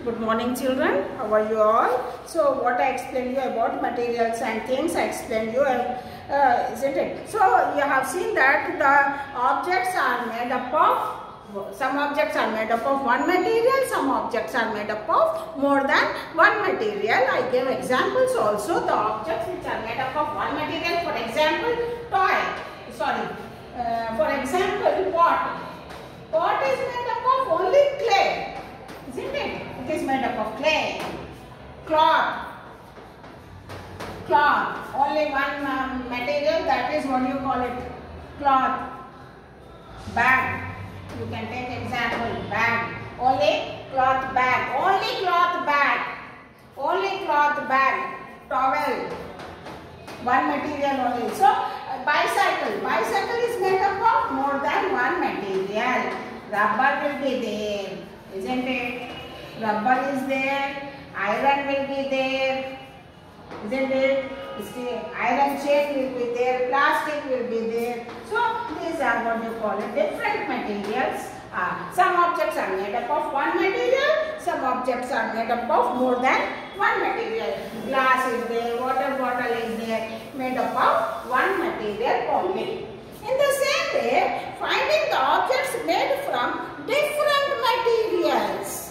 Good morning children, how are you all? So what I explained you about materials and things, I explained you, isn't it? So you have seen that the objects are made up of, some objects are made up of one material, some objects are made up of more than one material. I gave examples also, the objects which are made up of one material, for example, for example, pot. Pot is made up of only clay, isn't it? It is made up of clay. Cloth, only one material, that is what you call it, cloth. Bag, you can take example, bag, only cloth bag, only cloth bag, only cloth bag. Towel, one material only. So bicycle is made up of more than one material. Rubber will be there, isn't it? Rubber is there, iron will be there, isn't it? Iron chain will be there, plastic will be there. So these are what you call it, different materials. Some objects are made up of one material, some objects are made up of more than one material. Glass is there, water bottle is there, made up of one material only. In the same way, finding the objects made from different materials.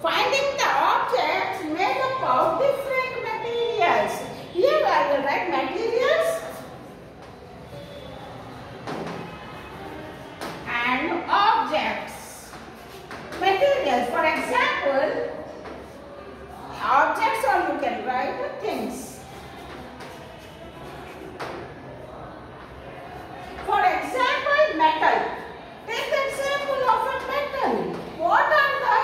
Finding the objects made up of different materials. Here I will write materials and objects. Materials, for example, objects, or you can write things. For example, metal. Take the example of a metal. What are the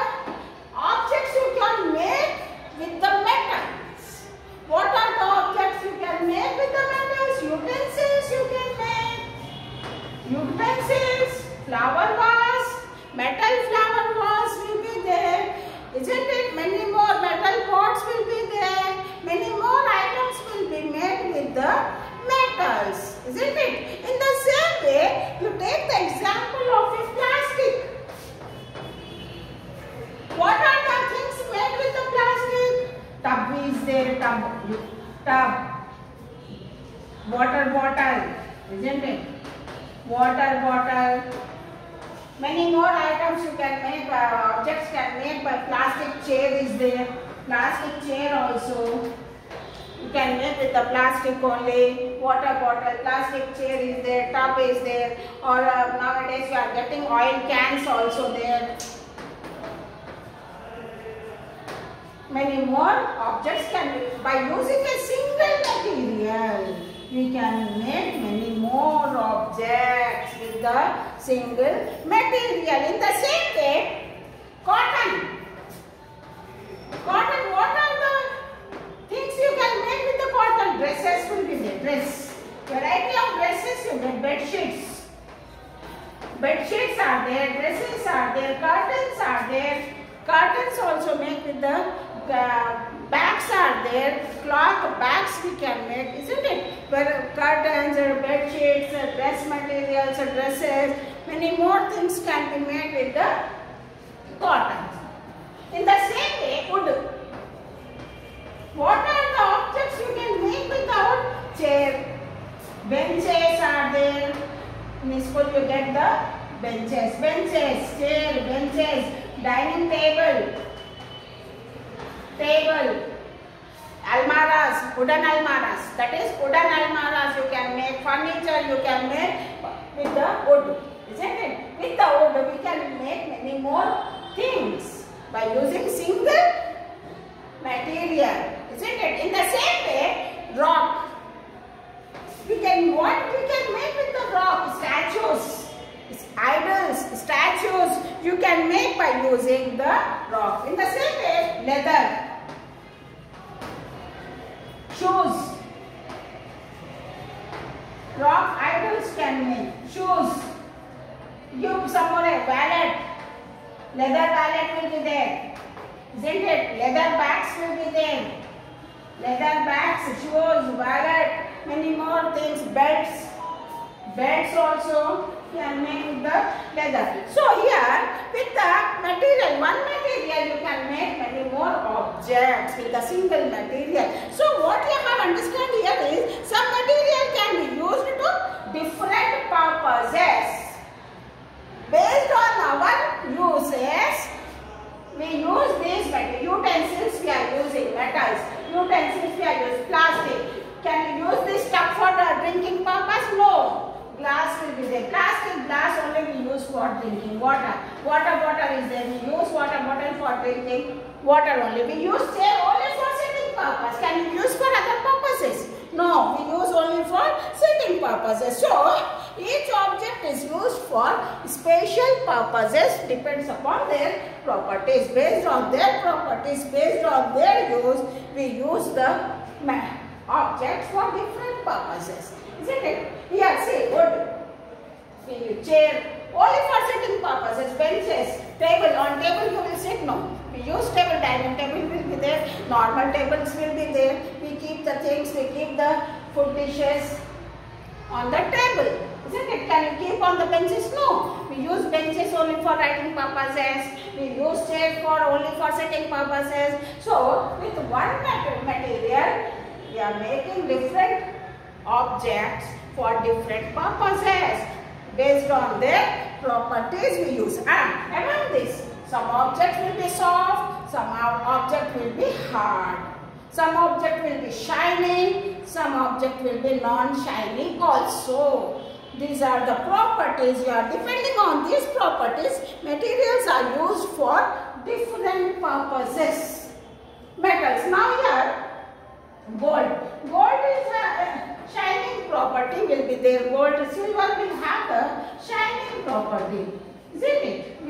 objects you can make with the metals? What are the objects you can make with the metals? Utensils you can make. Utensils, flower vase, metal flower vase will be there. Isn't it? Many more metal pots will be there. Many more items will be made with the metals. Isn't it? In the same way, you take the example of a plastic. What are the things made with the plastic? Tub is there, tub. Water bottle, isn't it? Water bottle. Many more items you can make, objects can make by plastic. Chair is there, plastic chair also. You can make with the plastic only. Water bottle, plastic chair is there, tub is there, or nowadays you are getting oil cans also there. Many more objects can be, by using a single material, we can make many more objects with the single material. In the same way, cotton. Cotton, what are the things you can make with the cotton? Dresses will be there, dress. Variety of dresses you get, bed sheets. Bed sheets are there, dresses are there, curtains are there. Curtains also make with the bags are there, cloth bags we can make, isn't it? Where curtains or bed sheets, dress materials, dresses, many more things can be made with the cotton. In the same way, wood. What are the objects you can make without chair? Benches are there. In school you get the benches, chair, benches, dining table. Almaras, wooden almaras, that is wooden almaras you can make, furniture you can make with the wood, isn't it? With the wood we can make many more things by using single material, isn't it? In the same way, rock. What we can make with the rock? Statues, idols, statues you can make by using the rock. In the same way, leather. Shoes. Rock idols can make. Shoes. Give someone a wallet. Leather wallet will be there. Isn't it? Leather bags will be there. Leather bags, shoes, wallet, many more things. Beds also can make with the leather. So here with the material, one material you can make many more objects with a single material. So what you have understand here is some material can be used to different purposes. Based on our uses, we use these utensils. We are using metals. Utensils we are using plastic. Can you use this cup for the drinking purpose? No. Glass will be there. Plastic glass only we use for drinking water. Water bottle is there. We use water bottle for drinking water only. We use chair only for sitting purpose. Can you use for other purposes? No, we use only for sitting purposes. So, each object is used for special purposes, depends upon their properties. Based on their properties, based on their use, we use the objects for different purposes. Isn't it? Here, see, wood, we use chair only for sitting purposes. Benches, table, on table you will sit, no. We use table, dining table will be there, normal tables will be there. We keep the things, we keep the food dishes on the table. Isn't it? Can you keep on the benches? No. We use benches only for writing purposes. We use chairs for only for sitting purposes. So, with one material, we are making different objects for different purposes. Based on their properties, we use. And among this, some objects will be soft, some object will be hard. Some object will be shiny, some object will be non-shiny also. These are the properties. You are depending on these properties. Materials are used for different purposes. Metals. Now here, gold. Gold is a shining property will be there. Gold, silver will have the shining property. Isn't it?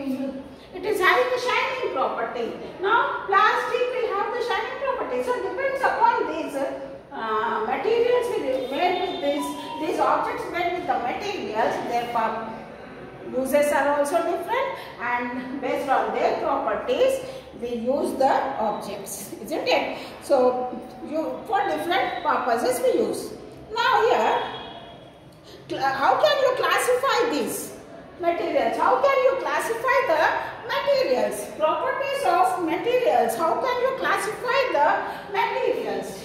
It is having a shining property. Now, plastic will have the shining property. So, depends upon these materials made with these objects made with the materials, their uses are also different, and based on their properties, we use the objects. Isn't it? So, for different purposes we use. Now here, how can you classify these materials? How can you classify the materials? Properties of materials. How can you classify the materials?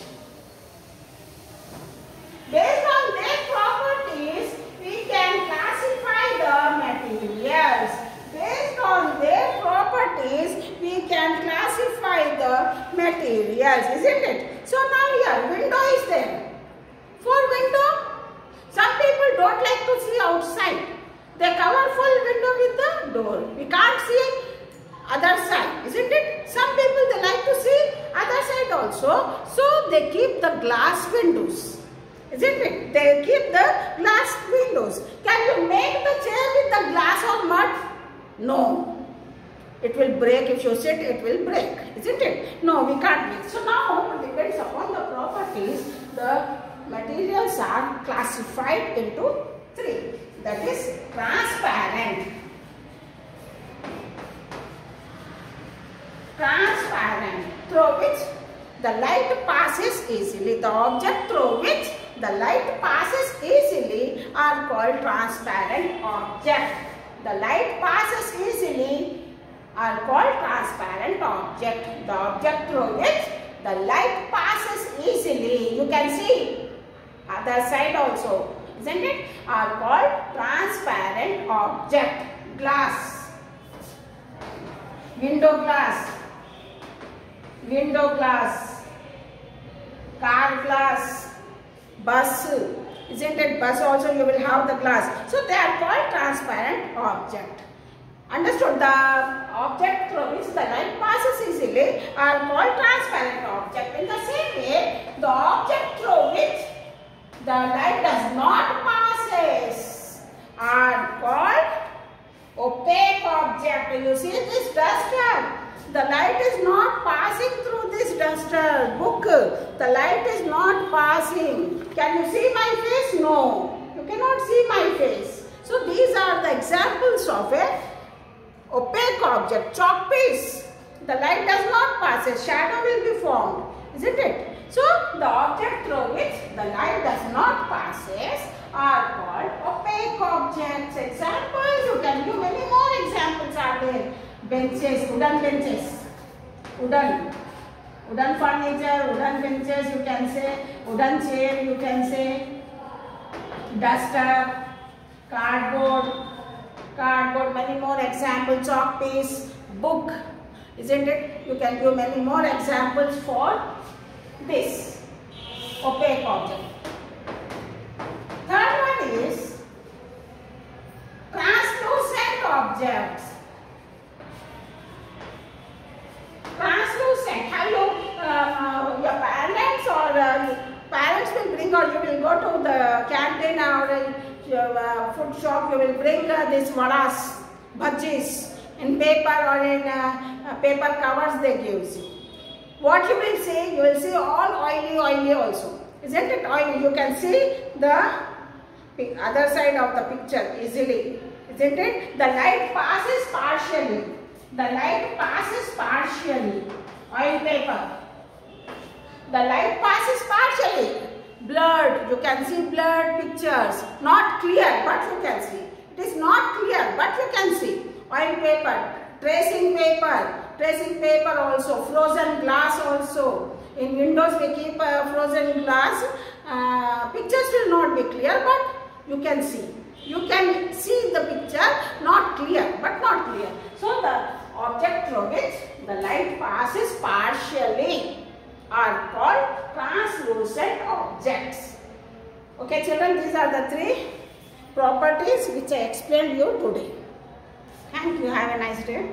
Based on their properties, we can classify the materials. Based on their properties, we can classify the materials. Isn't it? So now here, window is there. For window, some people don't like to see outside. They cover full window with the door. We can't see other side, isn't it? Some people they like to see other side also. So they keep the glass windows. Isn't it? They keep the glass windows. Can you make the chair with the glass or mud? No. It will break. If you sit, it will break. Isn't it? No, we can't make. So now, it depends upon the properties. The materials are classified into three. That is transparent. Transparent, through which the light passes easily. The object through which the light passes easily are called transparent object. The light passes easily are called transparent object. The object through which the light passes easily, you can see other side also, isn't it? Are called transparent object. Glass, window glass, window glass, car glass, bus, isn't it? Bus also you will have the glass. So they are called transparent object. Understood? The object through which the light passes easily are called transparent object. In the same way, the object through which the light does not passes are called opaque object. You see this duster? The light is not passing through this duster book. The light is not passing. Can you see my face? No. You cannot see my face. So these are the examples of a opaque object. Chalk piece. The light does not pass. A shadow will be formed. Isn't it? So the object through which the light does not passes are called opaque objects. Examples, you can give many more examples are there. Benches, wooden benches. Wooden furniture, wooden benches you can say, wooden chair you can say, duster, cardboard, many more examples, chalk piece, book, isn't it? You can give many more examples for this opaque object. Third one is translucent objects. Translucent. Have you, your parents parents will bring, or you will go to the canteen or food shop, you will bring this vadas, bhajis in paper or in paper covers they give you. What you will see? You will see all oily also. Isn't it oily? You can see the other side of the picture easily. Isn't it? The light passes partially. The light passes partially. Oil paper. The light passes partially. Blurred. You can see blurred pictures. Not clear, but you can see. It is not clear, but you can see. Oil paper. Tracing paper. Tracing paper also. Frozen glass also. In windows we keep frozen glass. Pictures will not be clear, but you can see. You can see the picture, not clear, but not clear. So the object through which the light passes partially are called translucent objects. Okay children, these are the three properties which I explained you today. Thank you. Have a nice day.